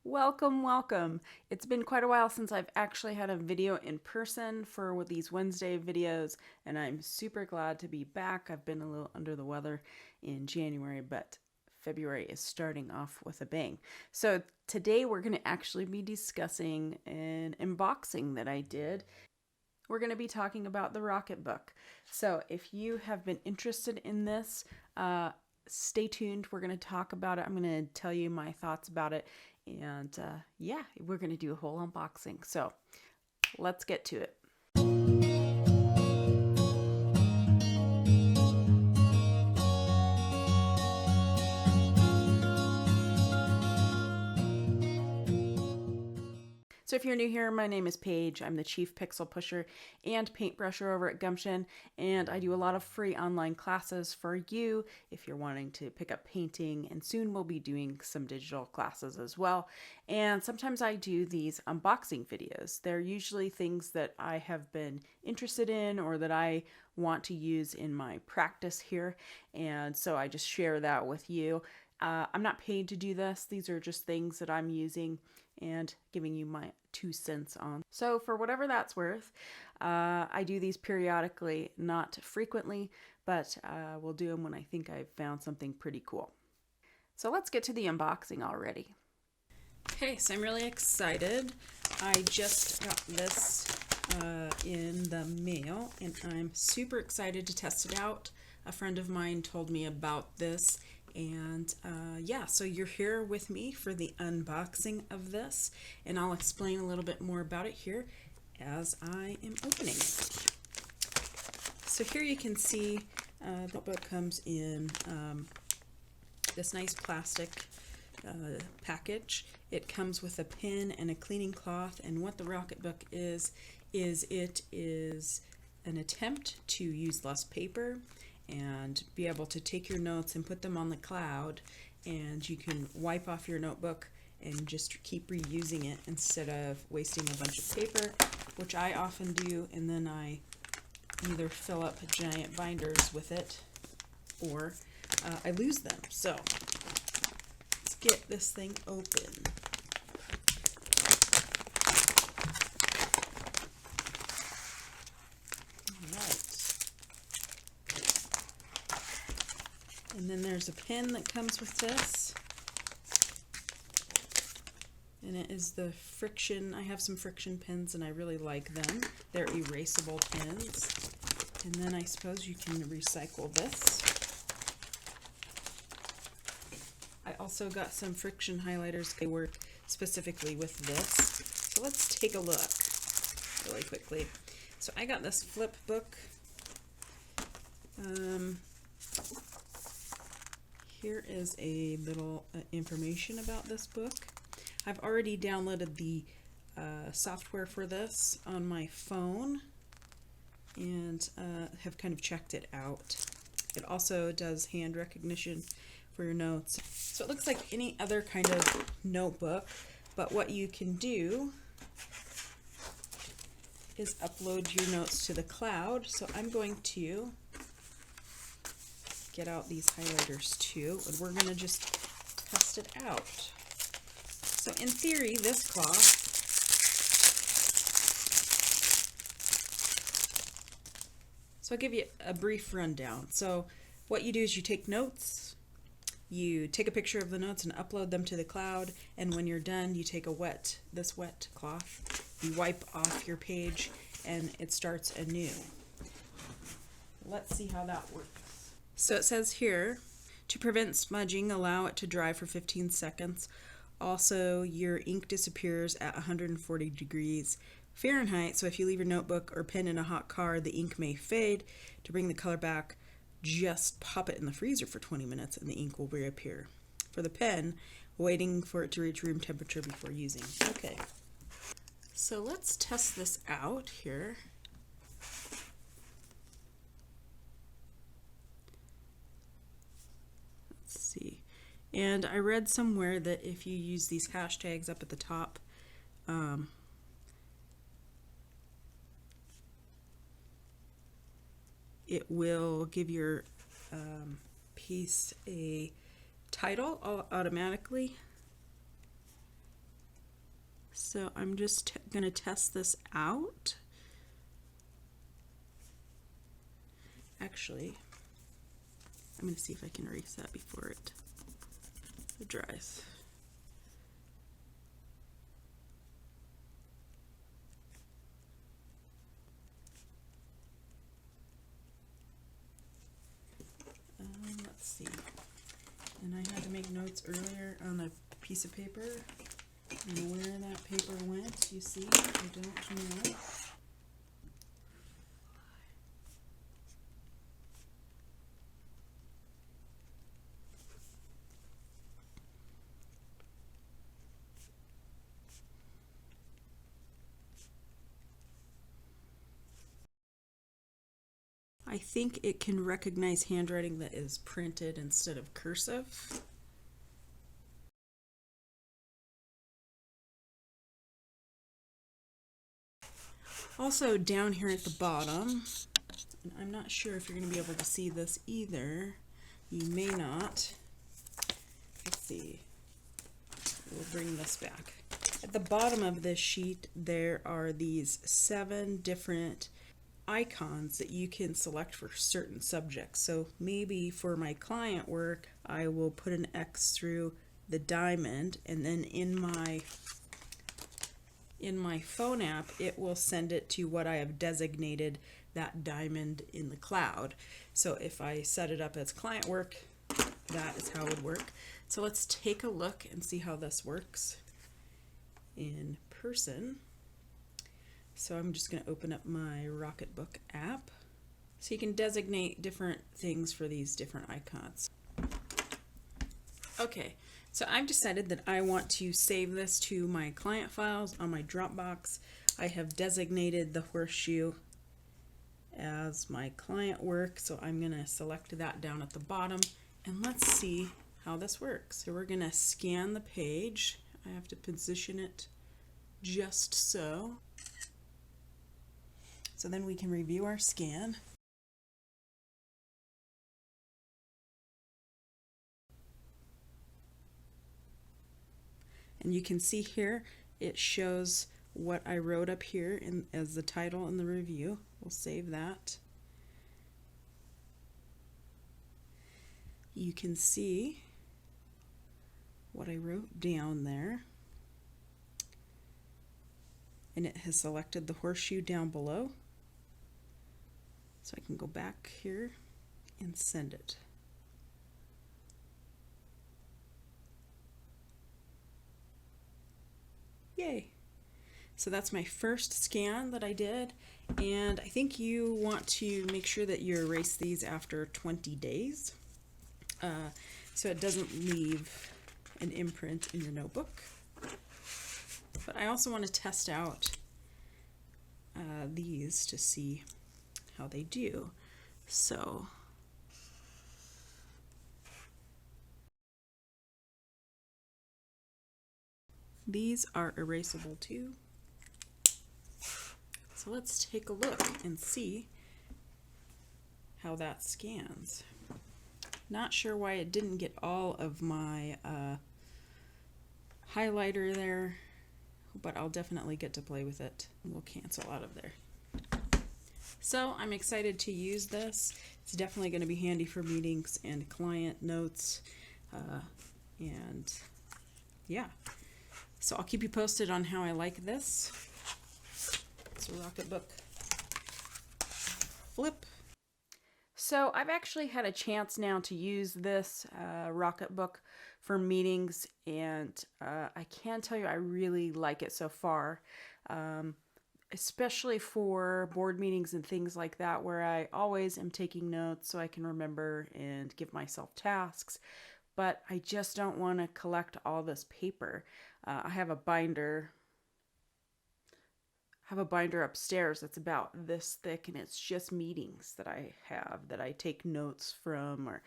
Welcome, welcome. It's been quite a while since I've actually had a video in person for these Wednesday videos, and I'm super glad to be back. I've been a little under the weather in January, but February is starting off with a bang. So today we're going to actually be discussing an unboxing that I did. We're going to be talking about the Rocketbook. So if you have been interested in this, stay tuned. We're going to talk about it. I'm going to tell you my thoughts about it. And yeah, we're going to do a whole unboxing. So let's get to it. So if you're new here, my name is Paige. I'm the Chief Pixel Pusher and Paintbrusher over at Gumption, and I do a lot of free online classes for you if you're wanting to pick up painting, and soon we'll be doing some digital classes as well. And sometimes I do these unboxing videos. They're usually things that I have been interested in or that I want to use in my practice here, and so I just share that with you. I'm not paid to do this. These are just things that I'm using and giving you my 2 cents on. So for whatever that's worth, I do these periodically, not frequently, but we'll do them when I think I've found something pretty cool. So let's get to the unboxing already. Okay, so I'm really excited. I just got this in the mail, and I'm super excited to test it out. A friend of mine told me about this, and yeah, so you're here with me for the unboxing of this, and I'll explain a little bit more about it here as I am opening it. So here you can see the book comes in this nice plastic package. It comes with a pen and a cleaning cloth, and what the Rocketbook is it is an attempt to use less paper and be able to take your notes and put them on the cloud, and you can wipe off your notebook and just keep reusing it instead of wasting a bunch of paper, which I often do, and then I either fill up giant binders with it or I lose them. So let's get this thing open. And then there's a pen that comes with this, and it is the Frixion. I have some Frixion pens and I really like them. They're erasable pens. And then I suppose you can recycle this. I also got some Frixion highlighters. They work specifically with this. So let's take a look really quickly. So I got this flip book. Here is a little information about this book. I've already downloaded the software for this on my phone and have kind of checked it out. It also does hand recognition for your notes. So it looks like any other kind of notebook, but what you can do is upload your notes to the cloud. So I'm going to get out these highlighters too, and we're going to just test it out. So in theory, this cloth so I'll give you a brief rundown. So what you do is you take notes, you take a picture of the notes and upload them to the cloud, and when you're done, you take this wet cloth, you wipe off your page, and it starts anew. Let's see how that works. So it says here, to prevent smudging, allow it to dry for 15 seconds. Also, your ink disappears at 140 degrees Fahrenheit, so if you leave your notebook or pen in a hot car, the ink may fade. To bring the color back, just pop it in the freezer for 20 minutes and the ink will reappear. For the pen, waiting for it to reach room temperature before using. Okay, so let's test this out here. See, and I read somewhere that if you use these hashtags up at the top, it will give your piece a title automatically. So I'm just going to test this out. Actually, I'm going to see if I can erase that before it dries. Let's see. And I had to make notes earlier on a piece of paper. And where that paper went, you see, I don't know. I think it can recognize handwriting that is printed instead of cursive. Also down here at the bottom, and I'm not sure if you're going to be able to see this either. You may not. Let's see. We'll bring this back. At the bottom of this sheet, there are these 7 different icons that you can select for certain subjects. So maybe for my client work, I will put an X through the diamond, and then in my phone app, it will send it to what I have designated that diamond in the cloud. So if I set it up as client work, that is how it would work. So let's take a look and see how this works in person. So I'm just going to open up my Rocketbook app. So you can designate different things for these different icons. Okay, so I've decided that I want to save this to my client files on my Dropbox. I have designated the horseshoe as my client work, so I'm going to select that down at the bottom, and let's see how this works. So we're going to scan the page. I have to position it just so. So then we can review our scan. And you can see here, it shows what I wrote up here as the title in the review. We'll save that. You can see what I wrote down there. And it has selected the horseshoe down below. So I can go back here and send it. Yay! So that's my first scan that I did, and I think you want to make sure that you erase these after 20 days so it doesn't leave an imprint in your notebook. But I also want to test out these to see how they do. So these are erasable too. So let's take a look and see how that scans. Not sure why it didn't get all of my highlighter there, but I'll definitely get to play with it. We'll cancel out of there. So I'm excited to use this. It's definitely going to be handy for meetings and client notes. And yeah, so I'll keep you posted on how I like this. It's a Rocketbook Flip. So I've actually had a chance now to use this Rocketbook for meetings, and I can tell you I really like it so far, especially for board meetings and things like that, where I always am taking notes so I can remember and give myself tasks, but I just don't want to collect all this paper. I have a binder upstairs that's about this thick, and it's just meetings that I have that I take notes from, or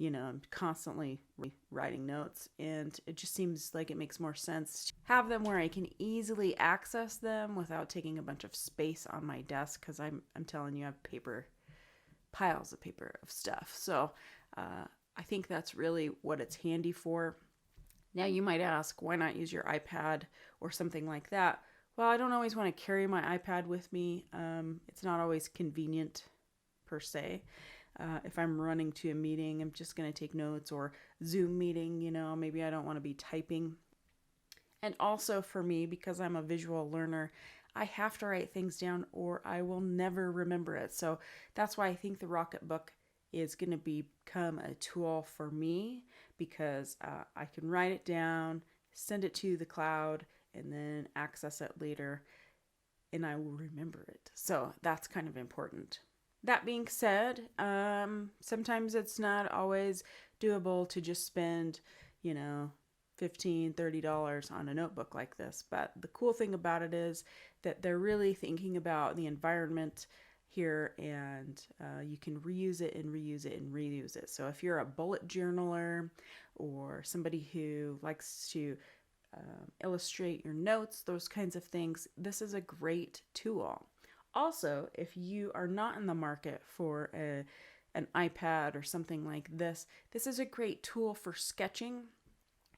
I'm constantly writing notes, and it just seems like it makes more sense to have them where I can easily access them without taking a bunch of space on my desk, because I'm telling you, I have piles of paper of stuff. So I think that's really what it's handy for. Now you might ask, why not use your iPad or something like that? Well, I don't always want to carry my iPad with me. It's not always convenient per se. If I'm running to a meeting, I'm just going to take notes, or Zoom meeting, maybe I don't want to be typing. And also for me, because I'm a visual learner, I have to write things down or I will never remember it. So that's why I think the Rocketbook is going to become a tool for me, because I can write it down, send it to the cloud, and then access it later, and I will remember it. So that's kind of important. That being said, sometimes it's not always doable to just spend, $15, $30 on a notebook like this. But the cool thing about it is that they're really thinking about the environment here, and you can reuse it and reuse it and reuse it. So if you're a bullet journaler or somebody who likes to illustrate your notes, those kinds of things, this is a great tool. Also, if you are not in the market for an iPad or something like this, this is a great tool for sketching.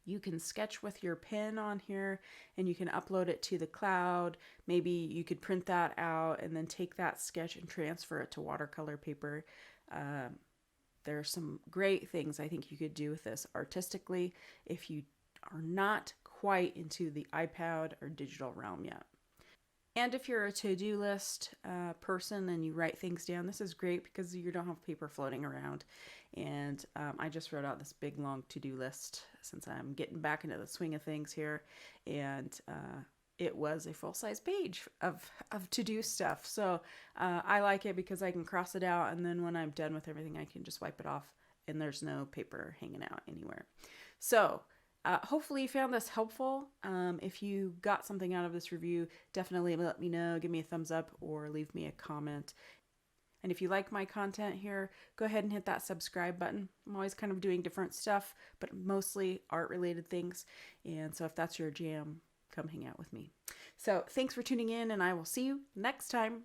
You can sketch with your pen on here and you can upload it to the cloud. Maybe you could print that out and then take that sketch and transfer it to watercolor paper. There are some great things I think you could do with this artistically if you are not quite into the iPad or digital realm yet. And if you're a to-do list person and you write things down, this is great because you don't have paper floating around. And I just wrote out this big long to-do list since I'm getting back into the swing of things here. And it was a full-size page of to-do stuff. So I like it because I can cross it out, and then when I'm done with everything, I can just wipe it off and there's no paper hanging out anywhere. So hopefully you found this helpful. If you got something out of this review, definitely let me know. Give me a thumbs up or leave me a comment. And if you like my content here, go ahead and hit that subscribe button. I'm always kind of doing different stuff, but mostly art-related things. And so if that's your jam, come hang out with me. So thanks for tuning in, and I will see you next time.